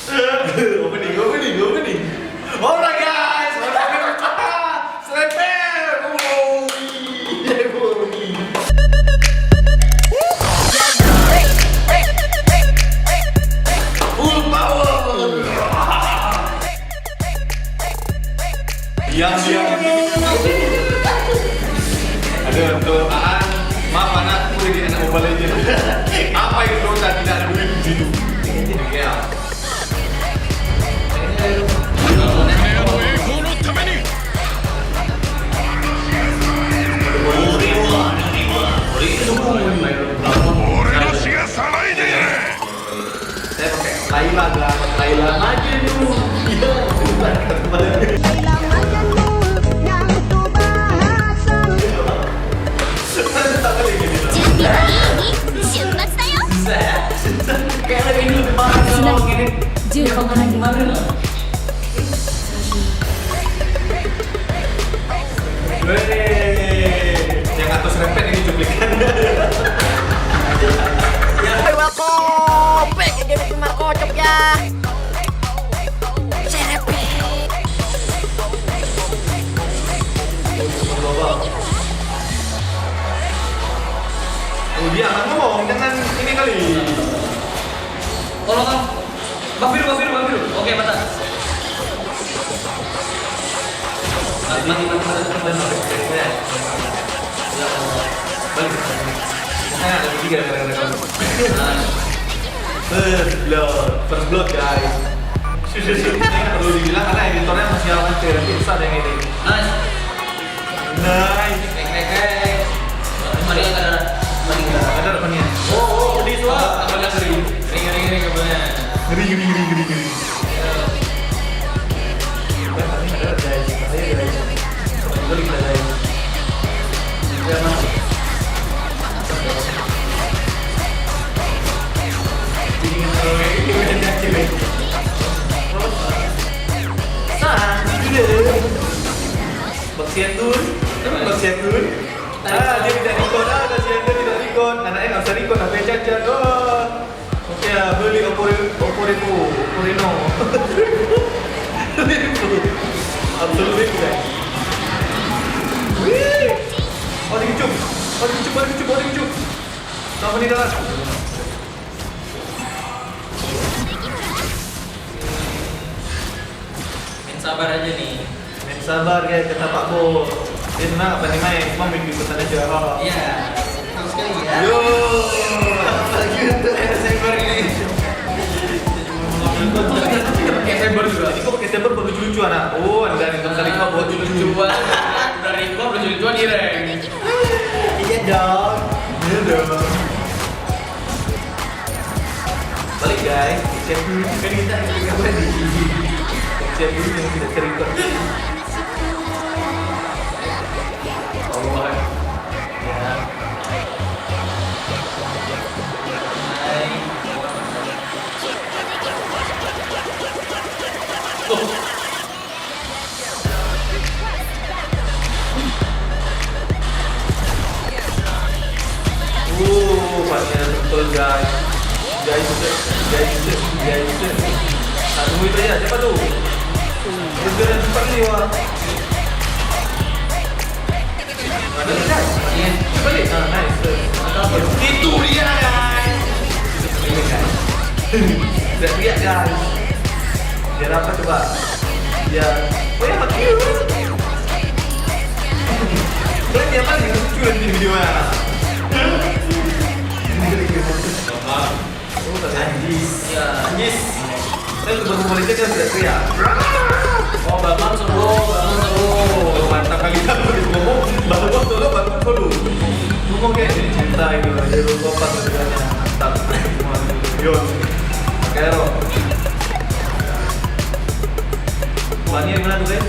Opening. Alright guys, serempet. Full power. Yang ada untuk Aan, maaf anakku ini anak Mobile Legends. Apa yang Dota tidak ada duit di situ? Ya. Saya pakai Laila aja dulu. Yang atas rempet ini cuplikan. Welcome back ke game Mar kocok ya. Oh dia akan ngomong, jangan ini kali. Tolong Bang Biru. Oke, mata. Mati. Balik. Nah, ada tiga first blood guys. Ini perlu dibilang karena editornya masih amatir, bisa ada yang ini. Nice. Mari ada depannya. Oh, di suara. Apa ngeri kabelnya. Ngeri. Ada guys. Saya guys. Balik guys. Baksiatun. Dia tidak record, kasihan dia tidak record. Anaknya nggak usah record, HP cacat. Oke ya, beli Oppo Reno. Absolutely guys. Oh dikecup. Sama di dalam. Main sabar aja nih. Main sabar guys, kata Pak Bo. Dia senang apa nih main, cuma main ikutan aja. Iya. Tahu sekali ya. Yo, lagi untuk Desember ini. Pakai sabar juga. Ini kok pakai sabar baru lucu anak. Oh, ada yang tadi kok buat lucu-lucuan. Dari gua lucu-lucuan direng. Iya dong. Balik guys, cek dulu kan kita nggak di cek dulu yang tidak cerita. Allah. Ya. Pasnya betul guys. Guys. Nah, tunggu itu aja, siapa tuh? Bergerak cepat nih wah. Ada nih guys. Iya. Balik. Nah, nice. Itu dia guys. Ini guys. Lihat guys. Biar apa coba? Biar. Oh ya mati. Kalian dia paling lucu di videonya. Anjis. Saya udah baru mulai kan sudah teriak. Oh, Bambang seru. Mantap kali kan ngomong. Baru ngomong kayak cinta itu. Jadi lu kopas sebenarnya. Mantap. Yo. Kero. Wannya gimana tuh guys?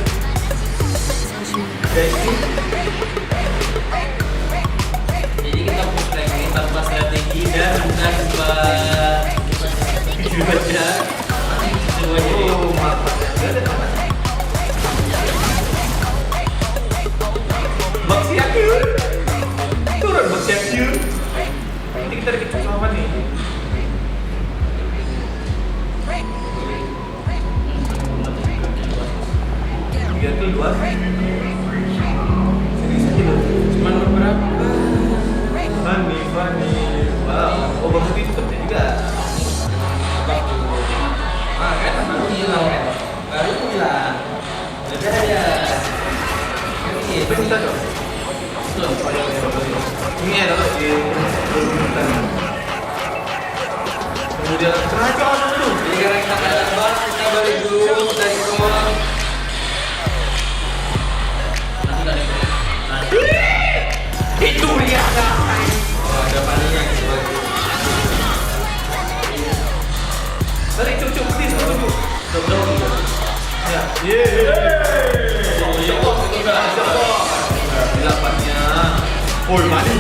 Guys. Jadi kita push lagi tanpa strategi dan tanpa baca. Oh, mantap. Baksiatun. Turun baksiatun. Nanti kita dikecup sama nih. dia tuh luas. Serius aja loh. Cuman beberapa. Funny. Wow. Oh bagus itu seperti juga. Ah kan baru bilang kan. Baru bilang. Udah ya. Ini Bisa dong. Ini adalah di kemudian sengaja dulu. Jadi karena kita kelihatan banget, kita balik dulu dari rumah. Nanti Itu dia guys. oh, ada paninya gitu lagi. Tadi cucu please cucu. Double gitu. Ya. Delapannya. Woi mani.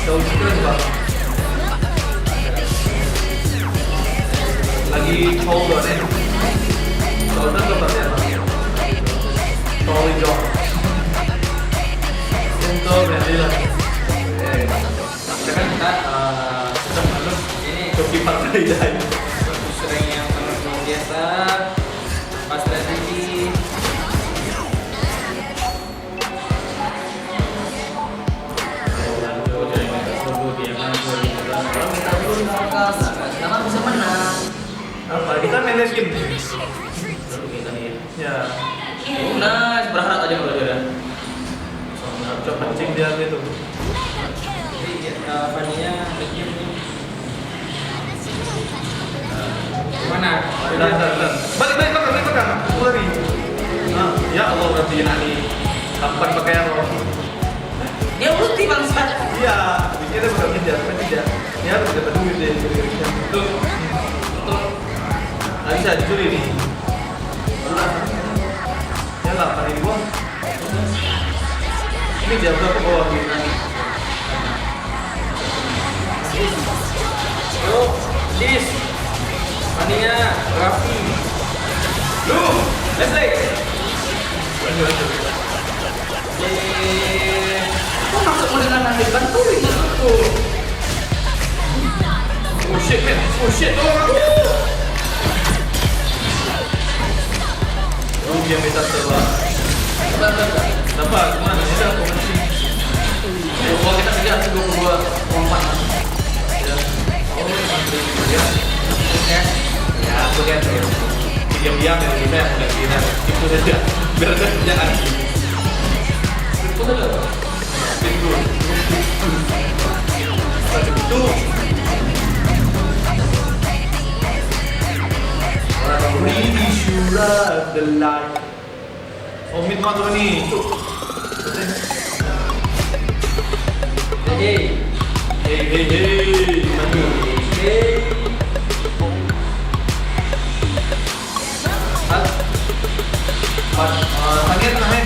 Jauh keren banget. Lagi shoulder ya. Shoulder berarti apa? Shoulder. Untuk berarti lah. Sekarang kita sudah masuk ini Kopi pakai dai. sering yang sangat biasa pas strategi. Kenapa bisa menang? Apa? Kita main last game. Lalu kita nih. Ya. Nice, berharap aja kalau dia. Coba pancing dia gitu. Jadi paninya mana? Dan. Balik belakang. Lari. Nah, ya Allah berarti nani. Kapan pakai arrow? Dia ulti bangsat. Iya, kita bukan tidak. Ya harus dapat duit deh. Tuh. Nggak bisa dicuri nih. Ya lah, hari ini gua. Ini jam berapa bawah gitu nanti? Yo, dis. Paninya rapi. Duh, Leslie. Lanjut. Kok masuk dengan nanti bantuin aku? Oh shit man, oh dia minta terbang. Dapat, mana? Ini aku masih. Kalau kita kerja 22,4. Ya. Oh, mantap ya. Ya, aku lihat ya. Diam-diam ya, kita yang udah kira. Itu saja. Biar ada kerjaan. Itu betul. Itu. Macam itu. Really sure of the light. Oh, mid mana tuh nih? Cuk. Hey. Maju. Tangan tengah.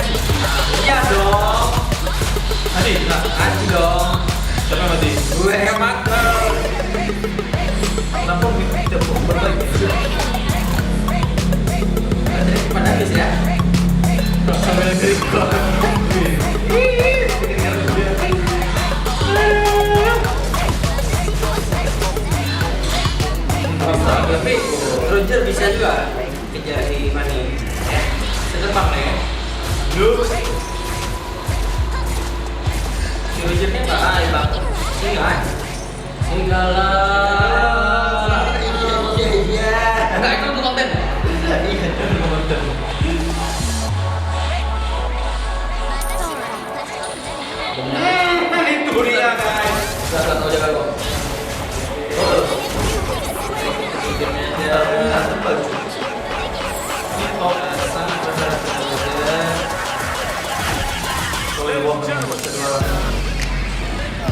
Iya dong. Tadi, nah, Aji dong. siapa yang mati? Gue yang makan. Kenapa kita berbaik? Tadi pada habis ya. Sampai yang dari Tapi Roger bisa juga kejar si Mani. Seterbang nih. Yuk. Si Rogernya nggak ada bang. Ingat. Segala. Iya. Enggak itu untuk konten. Iya, nonton. Itu dia guys. Enggak tahu jaga kok. Tapi nggak sempat. Ini top. Sangat berharap saja. Boleh wong yang buat kedua.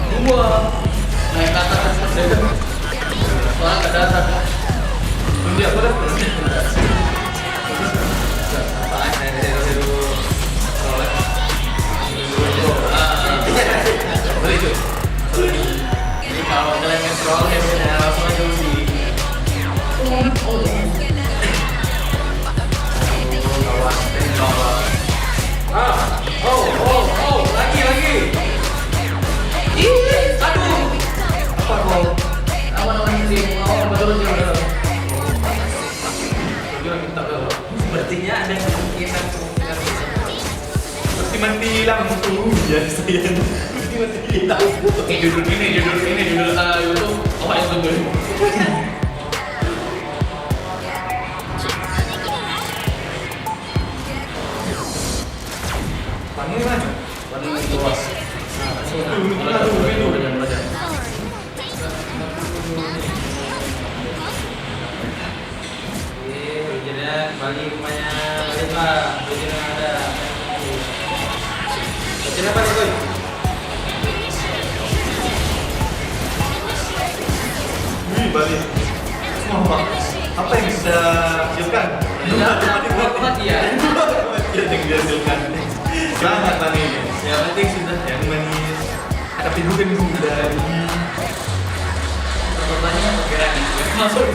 Dua. Naik ke atas saja. Soalnya nggak datang. Dia apa dah? Apaan dari dulu. Boleh itu. Jadi kalau kalian nge-scroll ya beda langsung aja uji. Lagi. Ih, aduh. Apa kau? Awan-awan ini, betul. Dia minta ke. Sepertinya ada kemungkinan mati lampu ya saya. Mati lampu. Oke, judul YouTube. Apa yang tunggu? Panggil mana? Panggil luas. Balik rumahnya, baliklah. Hujan ada. Hujan apa nih, Boy? Balik. Apa yang bisa dihasilkan? Kematian. Yang dihasilkan. Sangat manis. Yang penting sudah yang manis. Tapi bukan gula. Korbannya perkiraan masuk.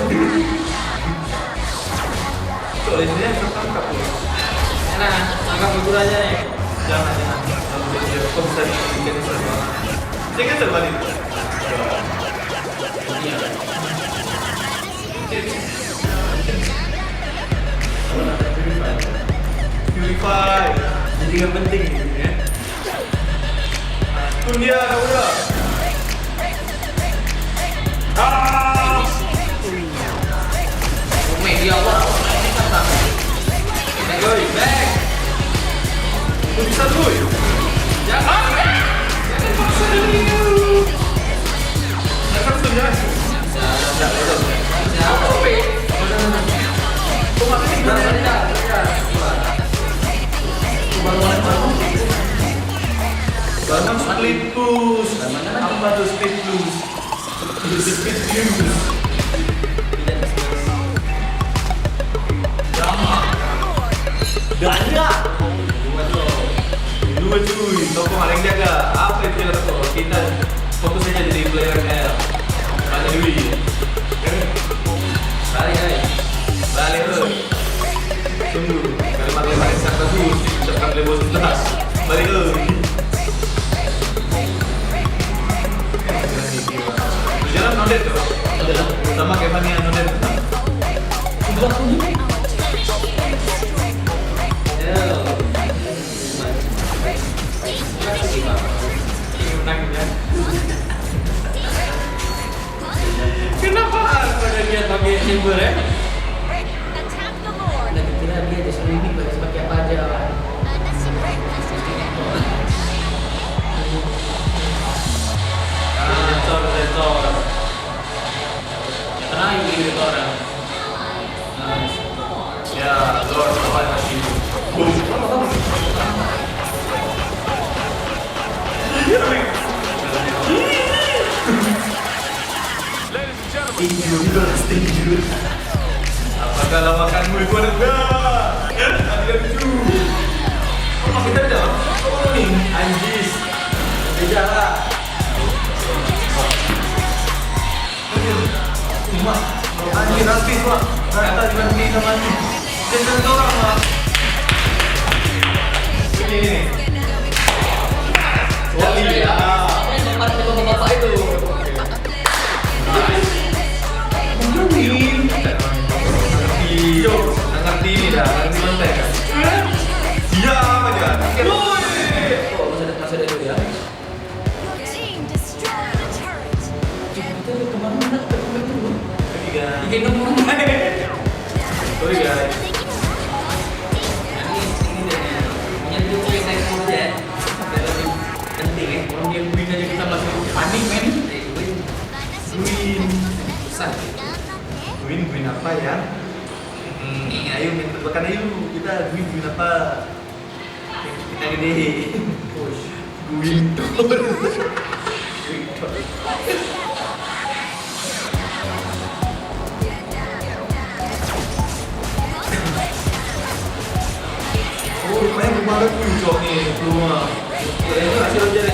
Soalnya dia tertangkap loh. Enak, angkat figur aja nih. Jangan. Kok bisa dibikin sesuatu? Jangan terbalik. Iya. Purify. Jadi yang penting ya. Tuh dia, udah. Media awal. Back. Tuh bisa tuh. Jangan paksa dulu. Jangan sudah. Bangun split push. Apa tuh split push? Split push. Dana. Dua cuy. Toko maling jaga. Apa itu yang toko? Kita fokus aja jadi player KL. Ada duit. Balik tuh. Tunggu. Kalau pakai sangat bagus, cepat level 11. Balik tuh. Jalan nodet tuh. Sama kayak Fania nodet. Kenapa ada niat pakai chamber ya? Lagi kira dia di sini ini pakai apa aja. Sensor. Tenang ini orang. Ya, Lord, apa masih? Boom. Tinju. Apakah lawakanmu itu ada enggak? Ada lucu. Apa kita ada? Oh nih, anjis. Bicara. Mak, anjir habis mak. Kata dibantu sama anjing. Jangan orang mak. Ini. Oh iya. Bapak itu. Ngerti ini dah, ngerti mantai kan? Iya apa aja? Masih ada itu ya? Kita kemana-mana ketemu dulu. Bikin nomor. Sorry guys. Ini deh. Punya dulu saya mau aja. Lebih penting ya. Orang yang win aja kita masih panik men. Win. Susah. Win apa ya? Ayo main tebakan ayo kita win apa? Kita gede. Win. Oh, main kemarin puncak nih rumah. Hasil aja.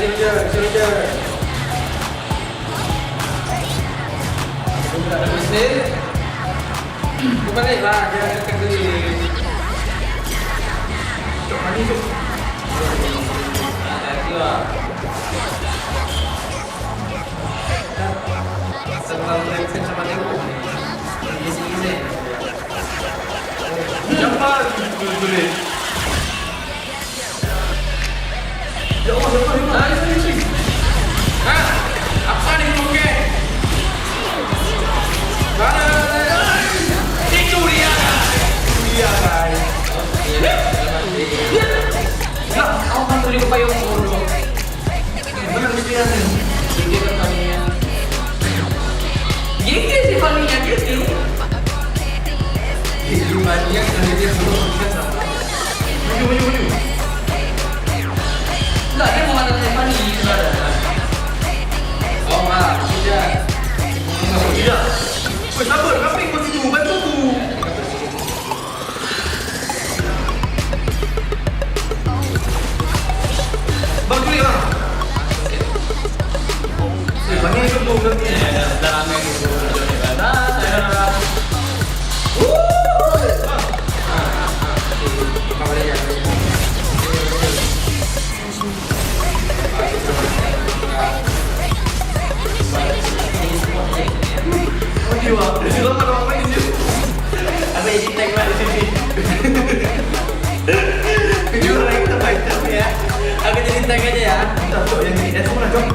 Ada mesin. Bukan lah, dia akan beli. Cok mani cok. Terlalu reaction sama dia. Isi. Cepat, sulit. Jauh. Hah? Apa nih oke? Itu dia. Iya guys. Enggak, kamu kan beli payung dulu. Gimana pikirannya? Gigi kan Fania. Gigi sih Fania Gigi. Gigi Fania kan dia belum bisa sama. Maju. Enggak, dia mau ngatain Fania sebenarnya. Oh enggak, tidak. Tidak. Woi sabar, kenapa ikut situ? Bantu aku. Bang klik bang. Bangnya ikut tuh nanti. Dalamnya gitu. Oh jiwa. Di situ ada apa di sini? Ada isi tag lah di sini. Video like terbaik ya. Aku jadi tag aja ya. Cok, yang ini es mana cok?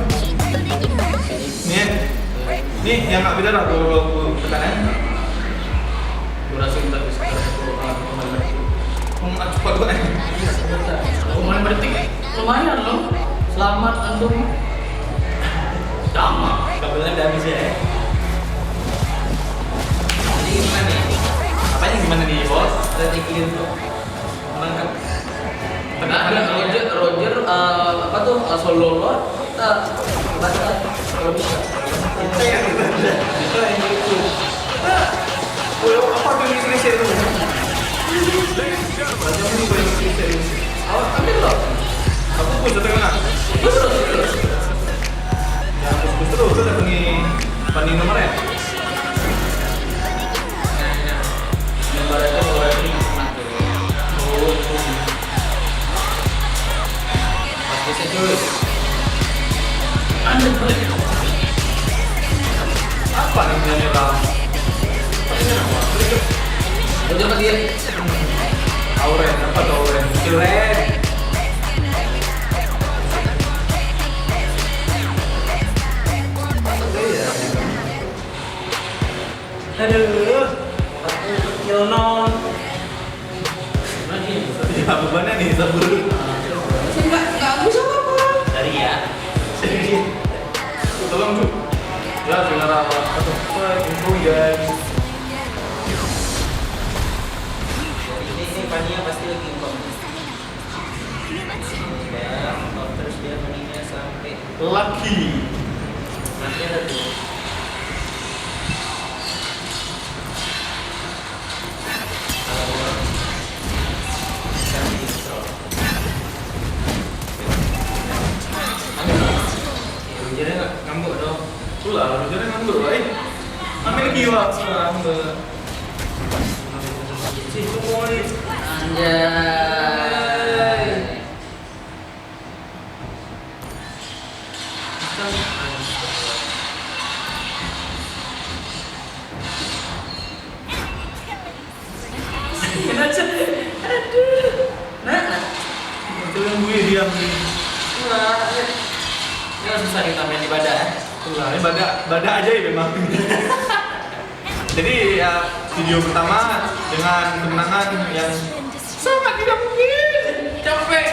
Nih yang nggak beda lah kalau tekannya. Durasi kita bisa kembali. Cepat banget. Lumayan berarti lumayan loh. Selamat antum. Sama. Kabelnya udah habis ya. Ini gimana nih? Apanya gimana nih bos? Strategiin tuh. Mangkap. Ada Roger apa tuh solo Lord kita baca kalau bisa. Kita yang berbeda. Itu yang itu. Apa tuh Indonesia itu? Baca dulu bahasa Indonesia itu. Awak ambil loh. Aku pun setengah. Terus. Ya aku terus ada pani nomornya. Gambar itu mulai ini mati. Bisa cuy. Anda boleh. Apa nih yang merah? Udah apa dia? Auren, apa tuh auren? Keren. Aduh, aku kecil non. Lagi. Ya bebannya nih sabur. Enggak bisa apa. Dari ya. Tolong cu. Ya dengar apa? Info guys. Ini Fania pasti lagi income. Ya, terus dia Fania sampai Lucky. nanti ada tuh. Jadi nggak ngambek dong. Itulah, rujuknya nganggur lah. Ambil gila. Ngambek. Si semua nih. Anjay. Aduh. Nah. Itu yang gue diam nih. Wah, ini susah kita main ibadah ya. Itulah, ini badak aja ya memang. Jadi ya video pertama dengan kemenangan yang sangat tidak mungkin. Capek.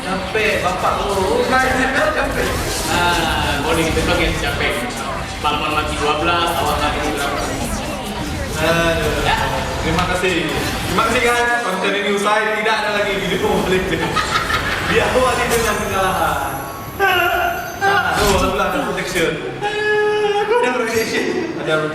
Capek, bapak lu naiknya kan capek. Nah, boleh gitu dong ya capek. Malam mati 12, awal hari berapa? Aduh. Terima kasih guys, konten ini usai, tidak ada lagi video balik. Diawali dengan kekalahan. Tuh, alhamdulillah ada protection. Ada protection.